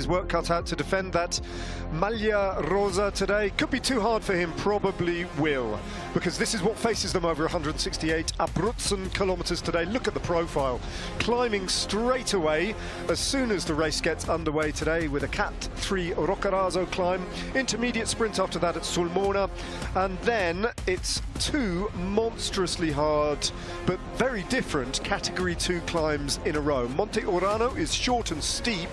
His work cut out to defend that maglia rosa today. Could be too hard for him, probably will, because this is what faces them over 168 Abruzzen kilometers today. Look at the profile, climbing straight away as soon as the race gets underway today with a Cat 3 Roccaraso climb, intermediate sprint after that at Sulmona, and then it's two monstrously hard but very different Category 2 climbs in a row. Monte Orano is short and steep,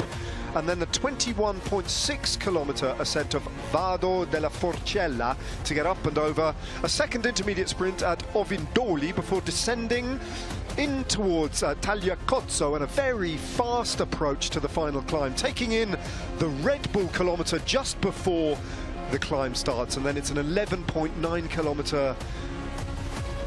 and then the 21.6 kilometer ascent of Vado della Forcella to get up and over. A second intermediate sprint at Ovindoli before descending in towards Tagliacozzo, and a very fast approach to the final climb, taking in the Red Bull kilometer just before the climb starts, and then it's an 11.9 kilometer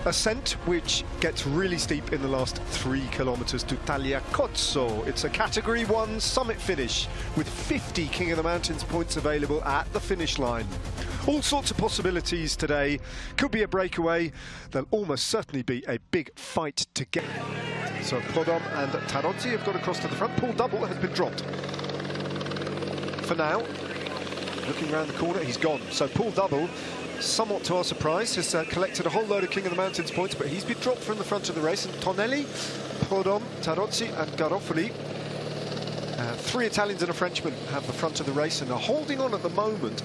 ascent, which gets really steep in the last 3 kilometers to Tagliacozzo. It's a Category 1 summit finish with 50 King of the Mountains points available at the finish line. All sorts of possibilities today. Could be a breakaway. There'll almost certainly be a big fight to get. So Podom and Tarozzi have got across to the front. Paul Double has been dropped. For now, looking around the corner, he's gone. So Paul Double, somewhat to our surprise, has collected a whole load of King of the Mountains points, but he's been dropped from the front of the race. And Tonelli, Podom, Tarozzi and Garofoli, 3 Italians and a Frenchman, have the front of the race and are holding on at the moment,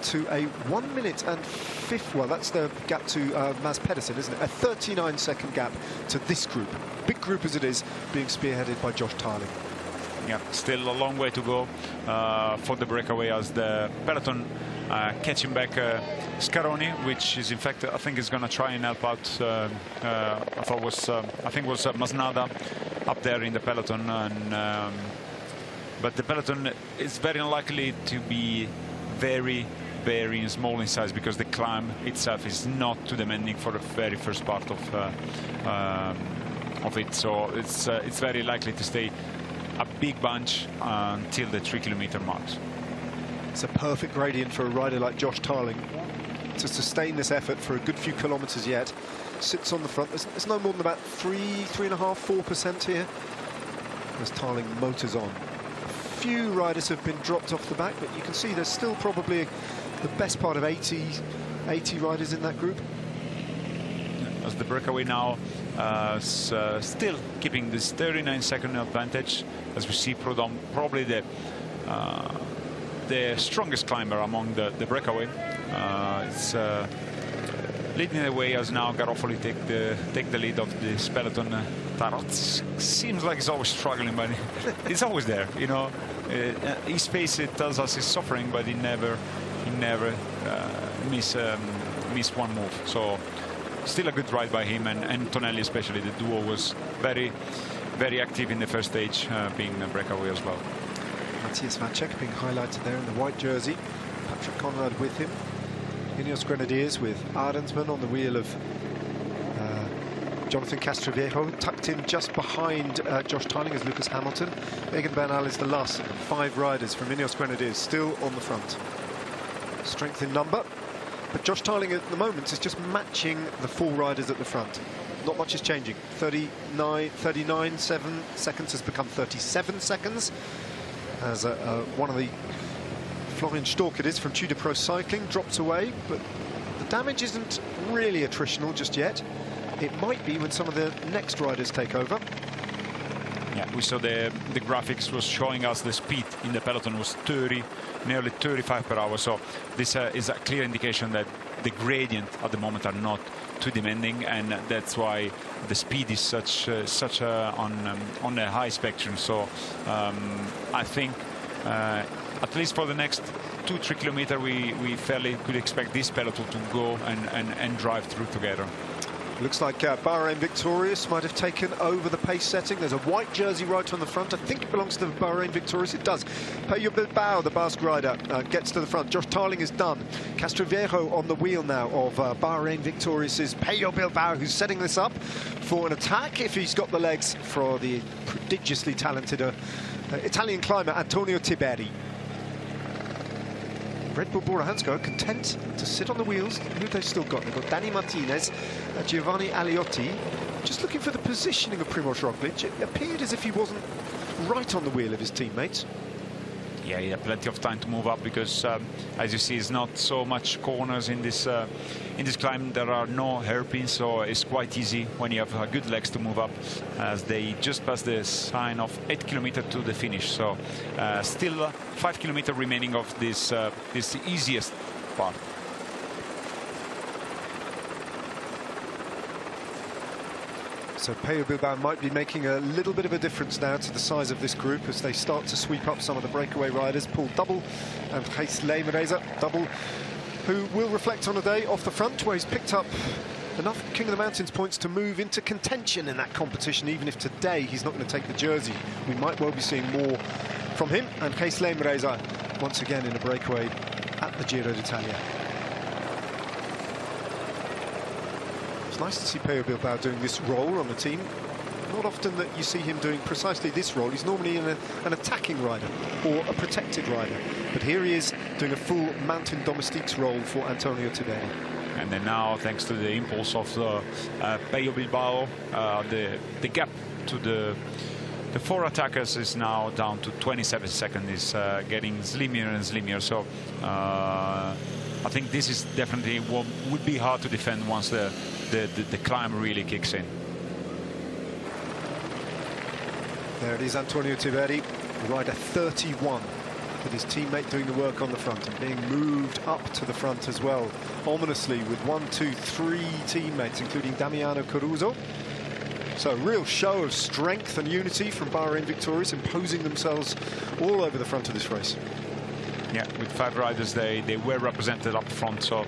to a 1 minute and 5, well, that's the gap to Mads Pedersen, isn't it? A 39-second gap to this group. Big group as it is, being spearheaded by Josh Tarling. Yeah, still a long way to go for the breakaway as the peloton catching back Scaroni, which is in fact I think is going to try and help out. I think it was Masnada up there in the peloton, and but the peloton is very unlikely to be very small in size, because the climb itself is not too demanding for the very first part of it. So it's very likely to stay a big bunch until the 3 kilometer marks. It's a perfect gradient for a rider like Josh Tarling to sustain this effort for a good few kilometers yet. Sits on the front. There's no more than about 3.5, 4% here as Tarling motors on. A few riders have been dropped off the back, but you can see there's still probably the best part of 80 riders in that group. As the breakaway now still keeping this 39-second advantage, as we see Prodom probably the strongest climber among the breakaway. It's leading the way as now Garofoli take the lead of this peloton. Tarot seems like he's always struggling, but he's always there, you know. His pace, it tells us, he's suffering, but he never miss one move. So still a good ride by him, and Tonelli especially. The duo was very active in the first stage, being a breakaway as well. Matthias Vacek being highlighted there in the white jersey. Patrick Conrad with him. Ineos Grenadiers with Arendsman on the wheel of Jonathan Castroviejo. Tucked in just behind Josh Tarling is Lucas Hamilton. Egan Bernal is the last of 5 riders from Ineos Grenadiers still on the front. Strength in number, but Josh Tarling at the moment is just matching the 4 riders at the front. Not much is changing. 39, 7 seconds has become 37 seconds. As one of the Florian Stork it is from Tudor Pro Cycling drops away, but the damage isn't really attritional just yet. It might be when some of the next riders take over. Yeah, we saw the graphics was showing us the speed in the peloton was 30, nearly 35 per hour. So this is a clear indication that the gradient at the moment are not too demanding, and that's why the speed is such on a high spectrum. So I think at least for the next 2-3 kilometers we fairly could expect this peloton to go and drive through together. Looks like Bahrain Victorious might have taken over the pace setting. There's a white jersey right on the front. I think it belongs to Bahrain Victorious. It does. Pello Bilbao, the Basque rider, gets to the front. Josh Tarling is done. Castroviejo on the wheel now of Bahrain Victorious's Pello Bilbao, who's setting this up for an attack if he's got the legs for the prodigiously talented Italian climber Antonio Tiberi. Red Bull Bora Hansgrohe content to sit on the wheels. Who they've still got? They've got Danny Martinez, Giovanni Aliotti, just looking for the positioning of Primož Roglic. It appeared as if he wasn't right on the wheel of his teammates. Yeah, he had plenty of time to move up because, as you see, it's not so much corners in this climb. There are no hairpins, so it's quite easy when you have good legs to move up. As they just passed the sign of 8 kilometers to the finish, so still 5 kilometers remaining of this easiest part. So Pello Bilbao might be making a little bit of a difference now to the size of this group as they start to sweep up some of the breakaway riders. Paul Double and Gijs Leemreize. Double, who will reflect on a day off the front where he's picked up enough King of the Mountains points to move into contention in that competition, even if today he's not going to take the jersey. We might well be seeing more from him. And Gijs Leemreize once again in a breakaway at the Giro d'Italia. It's nice to see Pello Bilbao doing this role on the team. Not often that you see him doing precisely this role. He's normally an attacking rider or a protected rider. But here he is doing a full mountain domestiques role for Antonio Tiberi. And then now, thanks to the impulse of Pello Bilbao, the gap to the four attackers is now down to 27 seconds. It's getting slimmer and slimmer. So I think this is definitely what would be hard to defend once the climb really kicks in. There it is, Antonio Tiberi, rider 31, with his teammate doing the work on the front and being moved up to the front as well, ominously with 1, 2, 3 teammates, including Damiano Caruso. So a real show of strength and unity from Bahrain Victorious, imposing themselves all over the front of this race. Yeah, with 5 riders, they were represented up front. So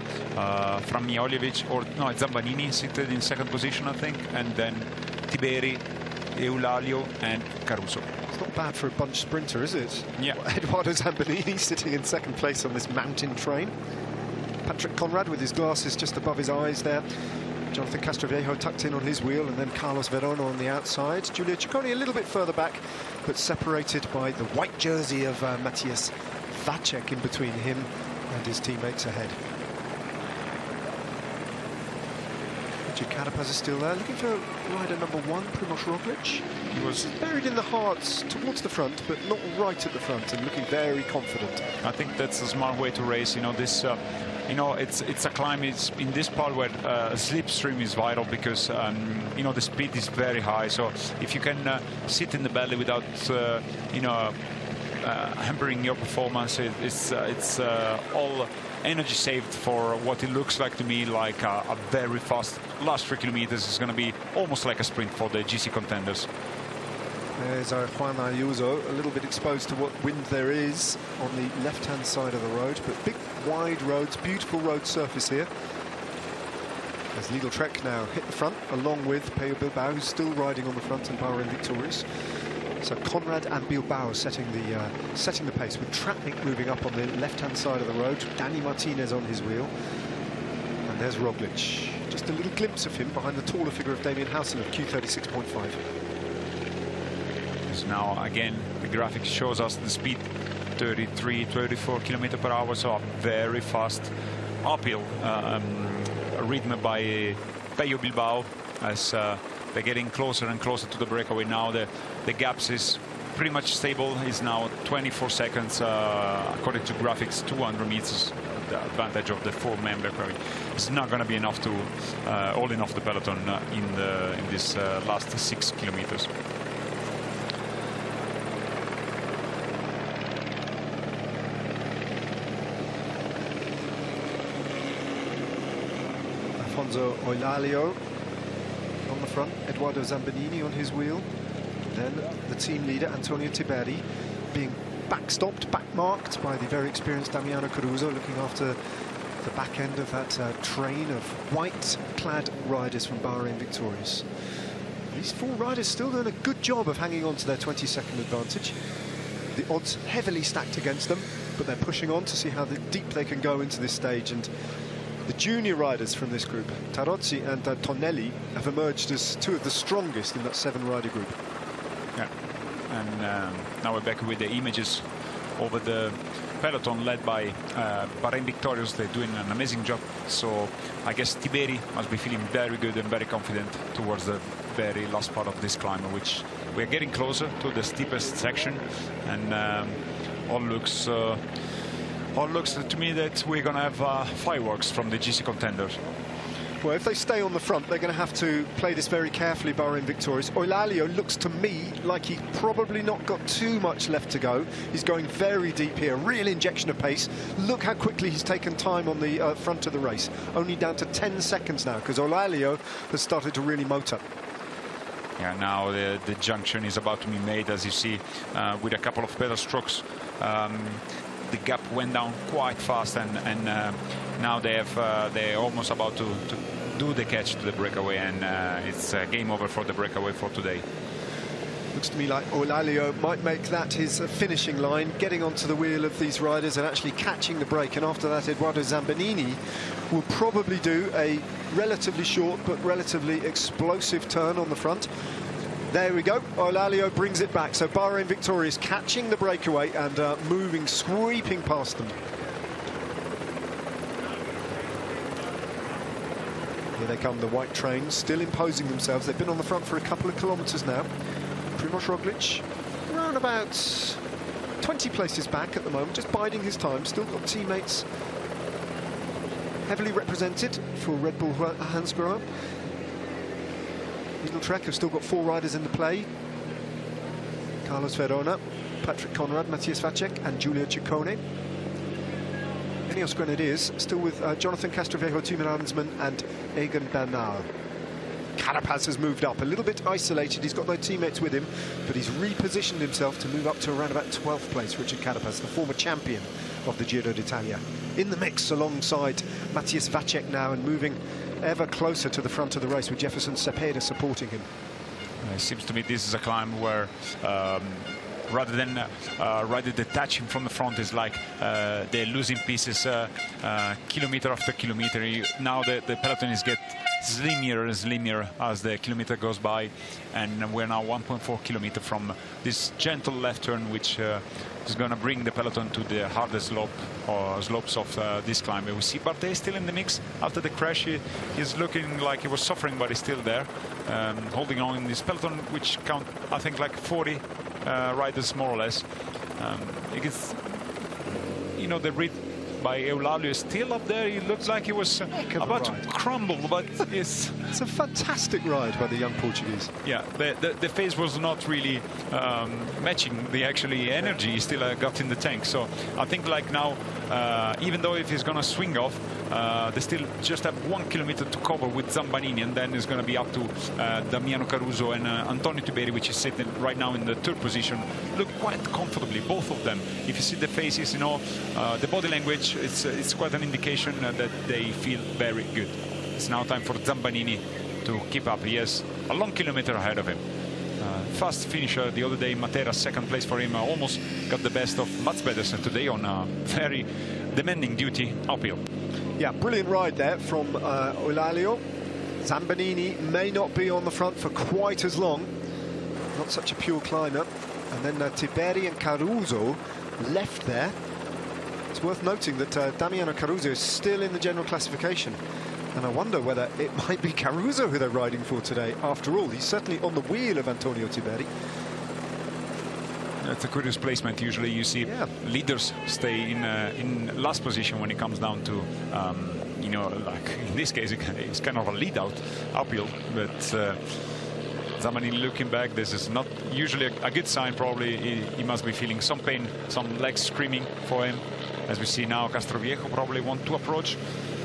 from Mioljevic, or no, it's Zambanini seated in second position, I think, and then Tiberi, Eulalio, and Caruso. It's not bad for a bunch sprinter, is it? Yeah. Eduardo Zambanini sitting in second place on this mountain train. Patrick Conrad with his glasses just above his eyes there. Jonathan Castroviejo tucked in on his wheel, and then Carlos Verona on the outside. Giulio Ciccone a little bit further back, but separated by the white jersey of Matthias Vacek in between him and his teammates ahead. Richard Carapaz is still there, looking for rider number 1, Primož Roglic. He was buried in the hearts towards the front, but not right at the front, and looking very confident. I think that's a smart way to race. You know, this, you know, it's a climb. It's in this part where slipstream is vital because you know, the speed is very high. So if you can sit in the belly without you know, hampering your performance, it's all energy saved for what it looks like to me like a very fast last 3 kilometers. Is going to be almost like a sprint for the GC contenders. There's Juan Ayuso, a little bit exposed to what wind there is on the left-hand side of the road, but big, wide roads, beautiful road surface here. As Lidl Trek now hit the front, along with Pello Bilbao, who's still riding on the front and Bahrain Victorious. So Conrad and Bilbao setting the pace, with Tratnik moving up on the left-hand side of the road, Danny Martinez on his wheel. And there's Roglic. Just a little glimpse of him behind the taller figure of Damien Housen of Q36.5. Now again, the graphic shows us the speed, 33, 34 kilometers per hour, so a very fast uphill rhythm by Pello Bilbao as they're getting closer and closer to the breakaway. Now the gaps is pretty much stable. It's now 24 seconds according to graphics, 200 meters. The advantage of the 4-member. It's not going to be enough to holding off the peloton in this last 6 kilometers. Alfonso Eulalio on the front, Eduardo Zambanini on his wheel, then the team leader Antonio Tiberi being backstopped, backmarked by the very experienced Damiano Caruso, looking after the back end of that train of white-clad riders from Bahrain Victorious. These 4 riders still doing a good job of hanging on to their 20-second advantage. The odds heavily stacked against them, but they're pushing on to see how deep they can go into this stage. And the junior riders from this group, Tarozzi and Tonelli, have emerged as 2 of the strongest in that 7-rider group. Yeah. And now we're back with the images over the peloton led by Bahrain Victorious. They're doing an amazing job. So I guess Tiberi must be feeling very good and very confident towards the very last part of this climb, which we're getting closer to the steepest section, and all looks to me that we're going to have fireworks from the GC contenders. Well, if they stay on the front, they're going to have to play this very carefully, Bahrain victorious. Eulalio looks to me like he's probably not got too much left to go. He's going very deep here, real injection of pace. Look how quickly he's taken time on the front of the race. Only down to 10 seconds now, because Eulalio has started to really motor. Yeah, now the junction is about to be made, as you see, with a couple of pedal strokes. The gap went down quite fast, and now they're almost about to do the catch to the breakaway, and it's game over for the breakaway for today. Looks to me like Eulalio might make that his finishing line, getting onto the wheel of these riders and actually catching the break. And after that, Edoardo Zambanini will probably do a relatively short but relatively explosive turn on the front. There we go. Eulalio brings it back. So Bahrain victorious, catching the breakaway and moving, sweeping past them. Here they come, the white trains, still imposing themselves. They've been on the front for a couple of kilometres now. Primož Roglic around about 20 places back at the moment, just biding his time. Still got teammates heavily represented for Red Bull Hansgrohe. Little Trek have still got 4 riders in the play. Carlos Verona, Patrick Conrad, Matthias Vacek and Giulio Ciccone. Ineos Grenadiers still with Jonathan Castroviejo, Timo Arnsman and Egan Bernal. Carapaz has moved up, a little bit isolated. He's got no teammates with him, but he's repositioned himself to move up to around about 12th place. Richard Carapaz, the former champion of the Giro d'Italia, in the mix alongside Matthias Vacek now, and moving ever closer to the front of the race with Jefferson Cepeda supporting him. It seems to me this is a climb where rather than rider detaching from the front, is like they're losing pieces kilometer after kilometer. Now the peloton is get slimmer and slimmer as the kilometer goes by, and we're now 1.4 kilometer from this gentle left turn, which is going to bring the peloton to the hardest slopes of this climb. We see Bardet still in the mix after the crash. He's looking like he was suffering, but he's still there, holding on in this peloton, which count, I think, like 40 riders more or less. You know, the read by Eulalio is still up there. He looked like he was about to crumble, but it's a fantastic ride by the young Portuguese. Yeah, the phase was not really matching the actually energy he still got in the tank. So I think like now, even though if he's gonna swing off, they still just have 1 kilometer to cover with Zambanini, and then it's going to be up to Damiano Caruso and Antonio Tiberi, which is sitting right now in the 3rd position. Look quite comfortably, both of them. If you see the faces, you know, the body language, it's quite an indication that they feel very good. It's now time for Zambanini to keep up. He has a long kilometer ahead of him. Fast finisher the other day, Matera, 2nd place for him, almost got the best of Mats Pedersen today on a very demanding duty uphill. Yeah, brilliant ride there from Eulalio. Zambanini may not be on the front for quite as long. Not such a pure climber. And then Tiberi and Caruso left there. It's worth noting that Damiano Caruso is still in the general classification. And I wonder whether it might be Caruso who they're riding for today. After all, he's certainly on the wheel of Antonio Tiberi. That's a curious placement. Usually you see leaders stay in last position when it comes down to, you know, like in this case, it's kind of a lead out uphill. But Zambanini looking back, this is not usually a good sign. Probably he must be feeling some pain, some legs screaming for him. As we see now, Castroviejo probably want to approach.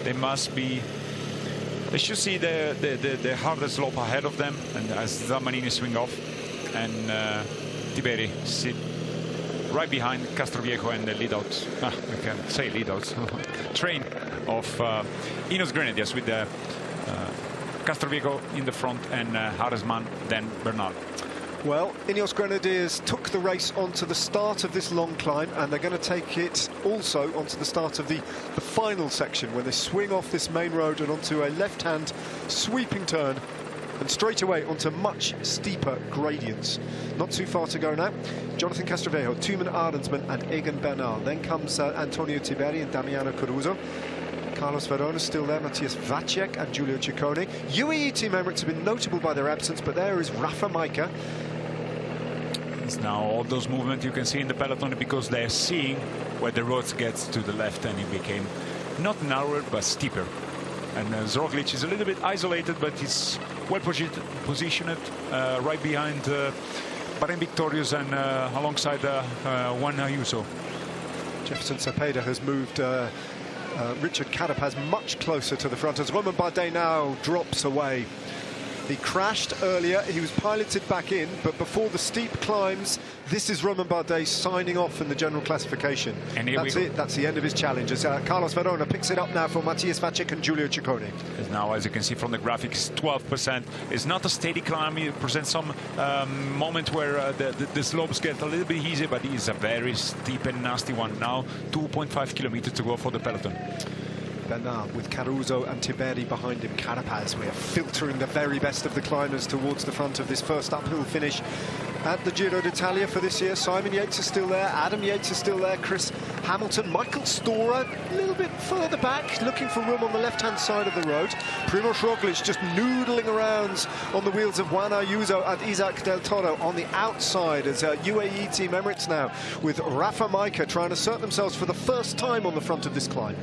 They should see the hardest slope ahead of them, and as Zambanini swing off, and Tiberi sit right behind Castroviejo and the lead out, we can say lead out, train of Ineos Grenadiers with the Castroviejo in the front and Arnsman, then Bernal. Well, Ineos Grenadiers took the race onto the start of this long climb, and they're going to take it also onto the start of the final section, when they swing off this main road and onto a left-hand sweeping turn, and straight away onto much steeper gradients. Not too far to go now. Jonathan Castroviejo, Timo Arnsman and Egan Bernal. Then comes Antonio Tiberi and Damiano Caruso. Carlos Verona still there, Matthias Vacek and Giulio Ciccone. UAE Team Emirates have been notable by their absence, but there is Rafa Majka. It's now all those movements you can see in the peloton because they're seeing where the road gets to the left, and it became not narrower but steeper. And Roglic is a little bit isolated, but he's well positioned right behind Bahrain Victorious and alongside Juan Ayuso. Jefferson Cepeda has moved Richard Carapaz much closer to the front as Romain Bardet now drops away. He crashed earlier, he was piloted back in, but before the steep climbs, this is Romain Bardet signing off in the general classification. And that's it, that's the end of his challenge. As Carlos Verona picks it up now for Matthias Vacek and Giulio Ciccone. Now, as you can see from the graphics, 12%. It's not a steady climb. It presents some moment where the slopes get a little bit easier, but it is a very steep and nasty one. Now, 2.5 kilometers to go for the peloton. Bernal with Caruso and Tiberi behind him. Carapaz, we're filtering the very best of the climbers towards the front of this first uphill finish at the Giro d'Italia for this year. Simon Yates is still there, Adam Yates is still there, Chris Hamilton, Michael Storer a little bit further back, looking for room on the left-hand side of the road. Primož Roglic just noodling around on the wheels of Juan Ayuso and Isaac Del Toro on the outside as UAE Team Emirates now with Rafa Majka trying to assert themselves for the first time on the front of this climb.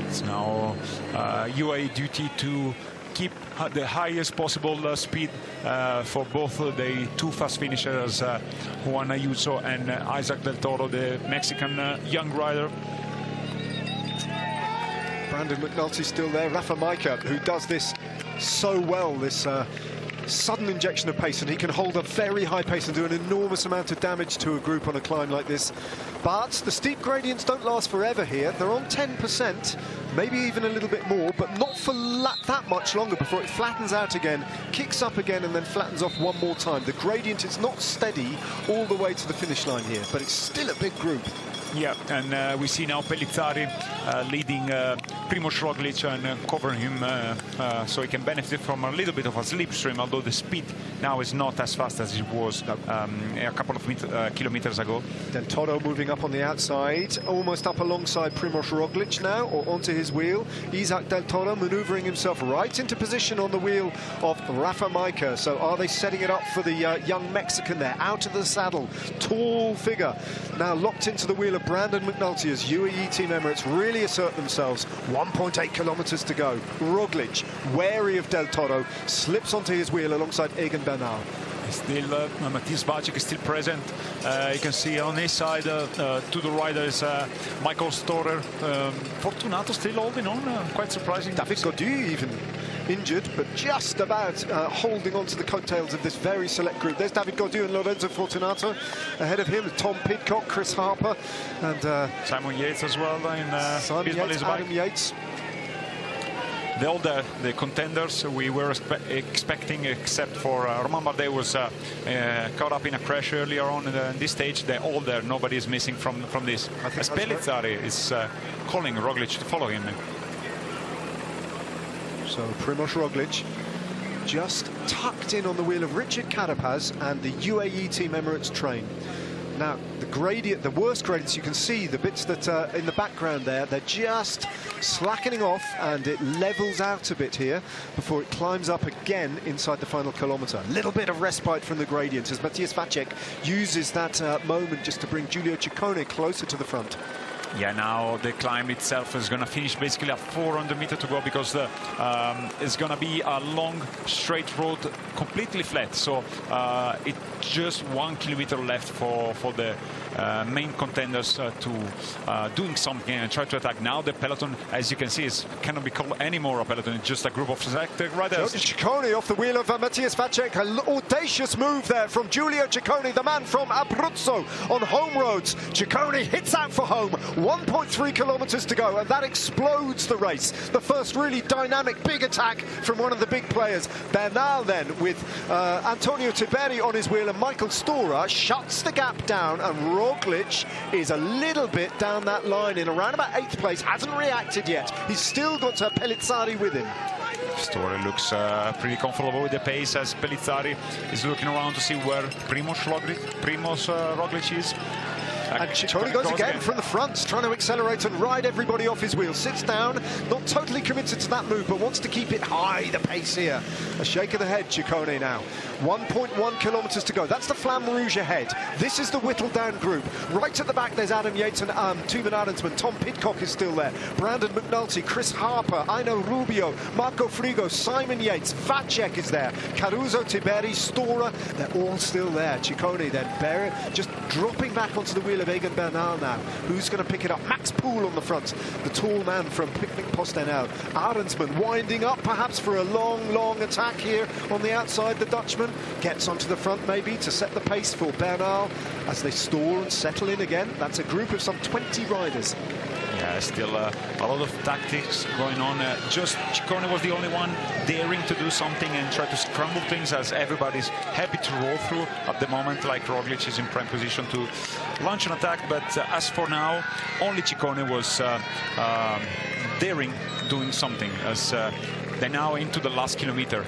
It's now UAE duty to keep the highest possible speed for both the two fast finishers, Juan Ayuso and Isaac Del Toro, the Mexican young rider. Brandon McNulty still there, Rafa Majka, who does this so well, this sudden injection of pace, and he can hold a very high pace and do an enormous amount of damage to a group on a climb like this. But the steep gradients don't last forever here. They're on 10%, maybe even a little bit more, but not for that much longer before it flattens out again, kicks up again, and then flattens off one more time. The gradient is not steady all the way to the finish line here, but it's still a big group. Yeah, and we see now Pellizzari leading Primož Roglic and covering him so he can benefit from a little bit of a slipstream, although the speed now is not as fast as it was a couple of kilometers ago. Del Toro moving up on the outside, almost up alongside Primož Roglic now, or onto his wheel. Isaac Del Toro manoeuvring himself right into position on the wheel of Rafa Majka. So are they setting it up for the young Mexican there, out of the saddle, tall figure, now locked into the wheel of Brandon McNulty as UAE Team Emirates really assert themselves. 1.8 kilometers to go. Roglic, wary of Del Toro, slips onto his wheel alongside Egan Bernal. Still, Matthias Vacek is still present. You can see on his side, to the right, is Michael Storer. Fortunato still holding on, quite surprising. David Gaudu even injured, but just about holding on to the coattails of this very select group. There's David Gaudu and Lorenzo Fortunato. Ahead of him, Tom Pidcock, Chris Harper, and Simon Yates as well. Simon Yates, Adam Yates. All the contenders we were expecting, except for Romain Bardet was caught up in a crash earlier on in this stage. They're all there. Nobody is missing from this. As Pellizzari is calling Roglic to follow him. So Primož Roglic just tucked in on the wheel of Richard Carapaz and the UAE Team Emirates train. Now, the gradient, the worst gradients, you can see the bits that are in the background there, they're just slackening off, and it levels out a bit here before it climbs up again inside the final kilometre. A little bit of respite from the gradient as Matthias Vacek uses that moment just to bring Giulio Ciccone closer to the front. Yeah, now the climb itself is going to finish basically at 400 meters to go, because it's going to be a long straight road, completely flat. So it's just 1 kilometer left for the main contenders to doing something and try to attack. Now the peloton, as you can see, cannot be called anymore a peloton. It's just a group of selected riders. Ciccone off the wheel of Matthias Vacek. An audacious move there from Giulio Ciccone, the man from Abruzzo on home roads. Ciccone hits out for home. 1.3 kilometers to go, and that explodes the race. The first really dynamic big attack from one of the big players. Bernal then with Antonio Tiberi on his wheel, and Michael Storer shuts the gap down, and Roglic is a little bit down that line in around about 8th place, hasn't reacted yet. He's still got Pellizzari with him. Storer looks pretty comfortable with the pace as Pellizzari is looking around to see where Primož Roglic is. And Ciccone goes again from the front, trying to accelerate and ride everybody off his wheel. Sits down, not totally committed to that move, but wants to keep it high, the pace here. A shake of the head, Ciccone now. 1.1 kilometers to go. That's the Flamme Rouge ahead. This is the whittled down group. Right at the back, there's Adam Yates and Tooman Adamsman. Tom Pidcock is still there. Brandon McNulty, Chris Harper, Aino Rubio, Marco Frigo, Simon Yates, Vacek is there. Caruso, Tiberi, Stora, they're all still there. Ciccone then, just dropping back onto the wheel of Egan Bernal now. Who's going to pick it up? Max Poole on the front, the tall man from Picnic Postenel. Arensman winding up perhaps for a long attack here on the outside. The Dutchman gets onto the front maybe to set the pace for Bernal as they stall and settle in again. That's a group of some 20 riders. Yeah, still a lot of tactics going on. Just Ciccone was the only one daring to do something and try to scramble things, as everybody's happy to roll through at the moment. Like Roglic is in prime position to launch an attack, but as for now, only Ciccone was daring doing something, as they're now into the last kilometer.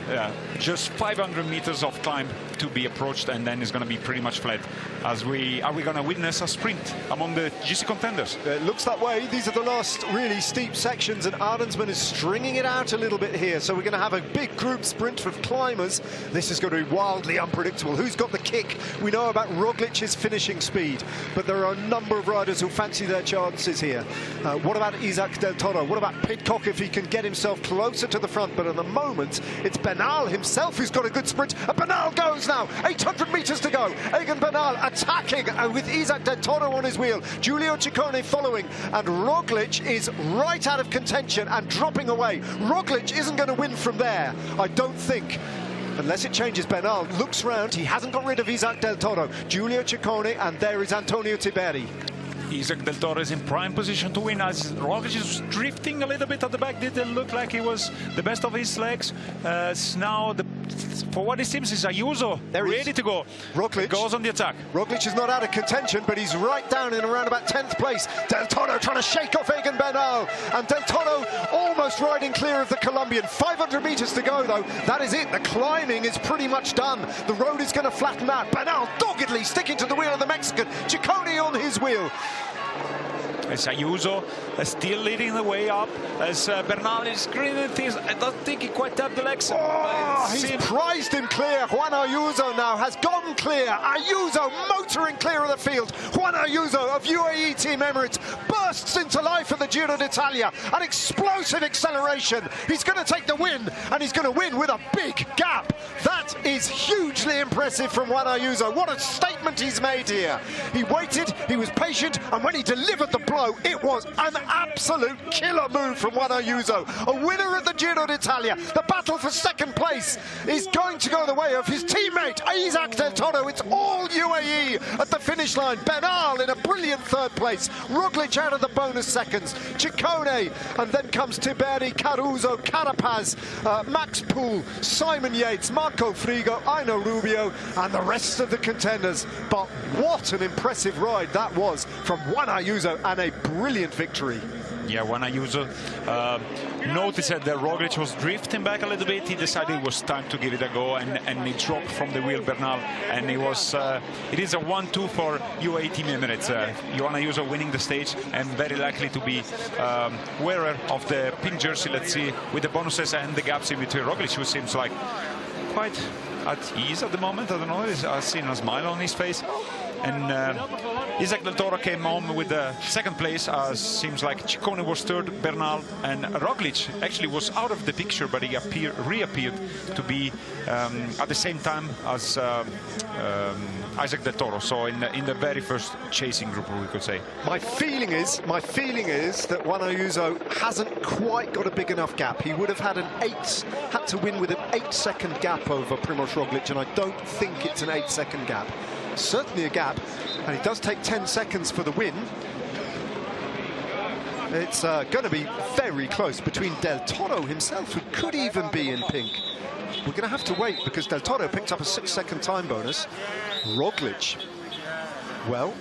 Just 500 meters of climb to be approached, and then it's going to be pretty much flat. Are we going to witness a sprint among the GC contenders? It looks that way. These are the last really steep sections, and Arensman is stringing it out a little bit here. So we're going to have a big group sprint of climbers. This is going to be wildly unpredictable. Who's got the kick? We know about Roglic's finishing speed, but there are a number of riders who fancy their chances here. What about Isaac Del Toro? What about Pidcock if he can get himself closer to the front? But at the moment, it's Bernal himself who's got a good sprint. And Bernal goes now. 800 meters to go. Egan Bernal attacking with Isaac Del Toro on his wheel. Giulio Ciccone following. And Roglic is right out of contention and dropping away. Roglic isn't going to win from there, I don't think. Unless it changes. Bernal looks round. He hasn't got rid of Isaac Del Toro. Giulio Ciccone, and there is Antonio Tiberi. Isaac Del Toro is in prime position to win, as Roglic is drifting a little bit at the back. Didn't look like he was the best of his legs. Now, for what it seems, is Ayuso ready to go. Roglic goes on the attack. Roglic is not out of contention, but he's right down in around about 10th place. Del Toro trying to shake off Egan Bernal, and Del Toro almost riding clear of the Colombian. 500 meters to go, though. That is it. The climbing is pretty much done. The road is going to flatten out. Bernal doggedly sticking to the wheel of the Mexican. Ciccone on his wheel. As Ayuso still leading the way up, as Bernal is screening things. I don't think he quite tapped the legs. Oh, he's prized him clear. Juan Ayuso now has gone clear. Ayuso motoring clear of the field. Juan Ayuso of UAE Team Emirates bursts into life at the Giro d'Italia. An explosive acceleration. He's going to take the win, and he's going to win with a big gap. That is hugely impressive from Juan Ayuso. What a statement he's made here. He waited, he was patient, and when he delivered the blow, it was an absolute killer move from Juan Ayuso. A winner at the Giro d'Italia. The battle for second place is going to go the way of his teammate, Isaac Del Toro. It's all UAE at the finish line. Bernal in a brilliant third place. Roglic out of the bonus seconds. Ciccone, and then comes Tiberi, Caruso, Carapaz, Max Poole, Simon Yates, Marco Frigo, Aino Rubio, and the rest of the contenders. But what an impressive ride that was from Juan Ayuso, and a brilliant victory. Yeah, Juan Ayuso noticed that Roglic was drifting back a little bit. He decided it was time to give it a go, and he dropped from the wheel Bernal, and it is a 1-2 for UAE Team Emirates. Juan Ayuso winning the stage and very likely to be wearer of the pink jersey. Let's see, with the bonuses and the gaps in between. Roglic, who seems like quite at ease at the moment. I don't know, I've seen a smile on his face. And Isaac Del Toro came home with the second place, as seems like Ciccone was third, Bernal, and Roglic actually was out of the picture, but he reappeared to be at the same time as Isaac Del Toro. So in the very first chasing group, we could say. My feeling is that Juan Ayuso hasn't quite got a big enough gap. He would have had to win with an 8-second gap over Primož Roglic, and I don't think it's an 8-second gap. Certainly a gap, and he does take 10 seconds for the win. It's going to be very close between Del Toro himself, who could even be in pink. We're going to have to wait, because Del Toro picked up a 6-second time bonus. Roglic, well,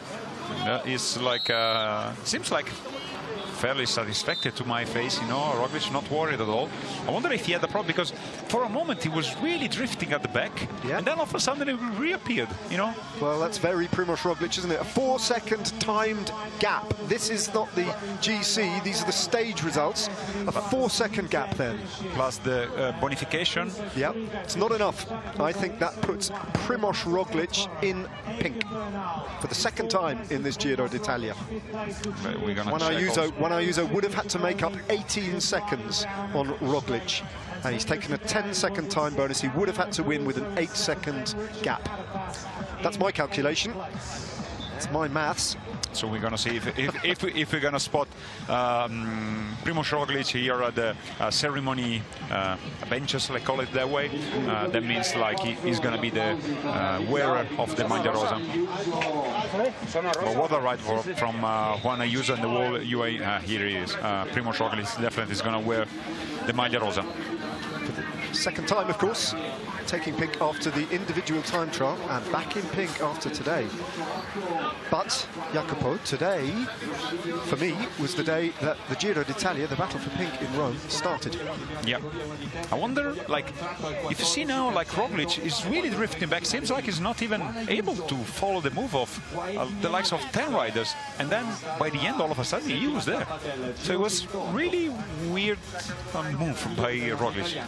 it's like seems like fairly satisfactory to my face, you know. Roglic not worried at all. I wonder if he had a problem, because for a moment he was really drifting at the back, and then all of a sudden it reappeared, you know. Well, that's very Primož Roglic, isn't it? A 4-second timed gap. This is not the GC, these are the stage results. A 4-second gap then. Plus the bonification. Yeah, it's not enough. I think that puts Primož Roglic in pink for the second time in this Giro d'Italia. Juan Ayuso would have had to make up 18 seconds on Roglic, and he's taken a 10-second time bonus. He would have had to win with an 8-second gap. That's my calculation. It's my maths. So we're going to see if we're going to spot Primož Roglic here at the ceremony benches, let's call it that way. That means like he's going to be the wearer of the Maglia Rosa. But what a ride from Juan Ayuso and the whole UAE. Here he is. Primož Roglic definitely is going to wear the Maglia Rosa. Second time, of course, taking pink after the individual time trial and back in pink after today. But, Jacopo, today, for me, was the day that the Giro d'Italia, the battle for pink in Rome, started. Yeah. I wonder, like, if you see now, like, Roglic is really drifting back. Seems like he's not even able to follow the move of the likes of 10 riders. And then, by the end, all of a sudden, he was there. So it was really weird move by Roglic.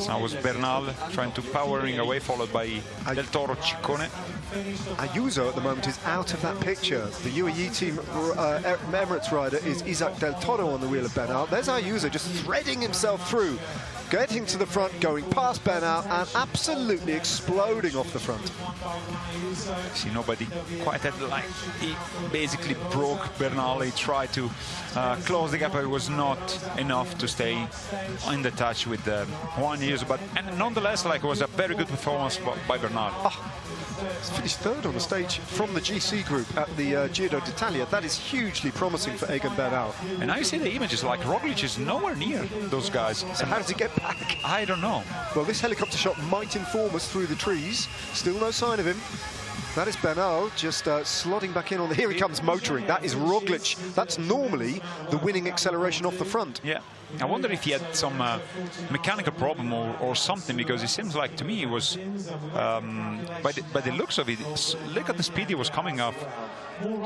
So it was Bernal trying to powering away, followed by Del Toro Ciccone. Ayuso at the moment is out of that picture. The UAE team Emirates rider is Isaac Del Toro on the wheel of Bernal. There's Ayuso just threading himself through, getting to the front, going past Bernal and absolutely exploding off the front. See, nobody quite had, like, he basically broke Bernal. He tried to close the gap, but it was not enough to stay in the touch with Juan Ayuso. But nonetheless, like, it was a very good performance by Bernal. He's finished third on the stage from the GC group at the Giro d'Italia. That is hugely promising for Egan Bernal. And now you see the images, like Roglic is nowhere near those guys. So how does he get back? I don't know. Well, this helicopter shot might inform us through the trees. Still no sign of him. That is Bernal just slotting back in on the... Here he comes motoring. That is Roglic. That's normally the winning acceleration off the front. Yeah. I wonder if he had some mechanical problem or something, because it seems like, to me, it was, by the looks of it, look at the speed he was coming up.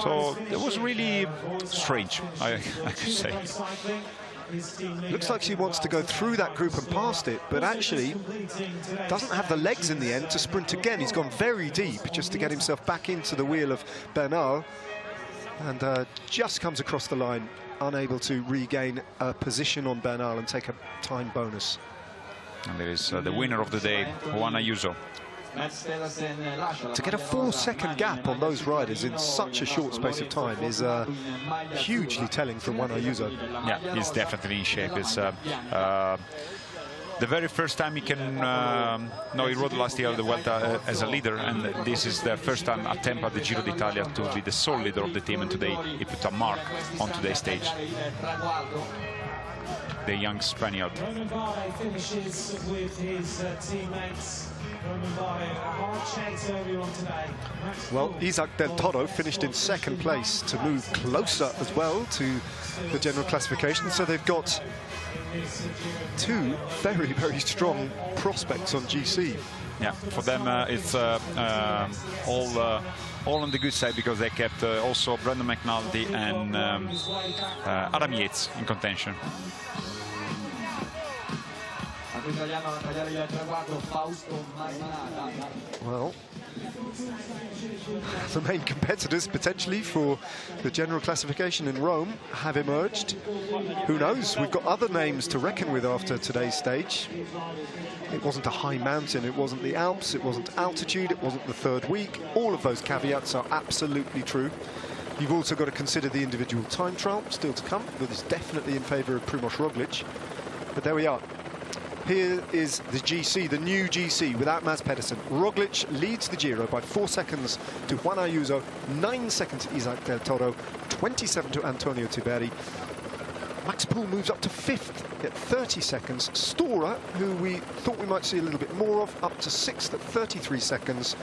So it was really strange, I could say. Looks like he wants to go through that group and past it, but actually doesn't have the legs in the end to sprint again. He's gone very deep just to get himself back into the wheel of Bernal, and just comes across the line, unable to regain a position on Bernal and take a time bonus. And there is the winner of the day, Juan Ayuso. To get a 4-second gap on those riders in such a short space of time is hugely telling from Juan Ayuso. Yeah, he's definitely in shape. It's the very first time he can... no, he rode last year the Vuelta as a leader, and this is the first time attempt at the Giro d'Italia to be the sole leader of the team, and today he put a mark on today's stage. The young Spaniard. Finishes with his teammates. Well, Isaac Del Toro finished in second place to move closer as well to the general classification. So they've got two very, very strong prospects on GC. Yeah, for them it's all on the good side, because they kept also Brendan McNulty and Adam Yates in contention. Well, the main competitors potentially for the general classification in Rome have emerged. Who knows? We've got other names to reckon with after today's stage. It wasn't a high mountain, it wasn't the Alps, it wasn't altitude, it wasn't the third week. All of those caveats are absolutely true. You've also got to consider the individual time trial still to come, that is definitely in favour of Primož Roglic. But there we are. Here is the GC, the new GC, without Mads Pedersen. Roglic leads the Giro by 4 seconds to Juan Ayuso, 9 seconds to Isaac Del Toro, 27 to Antonio Tiberi. Max Poole moves up to 5th at 30 seconds. Stora, who we thought we might see a little bit more of, up to 6th at 33 seconds.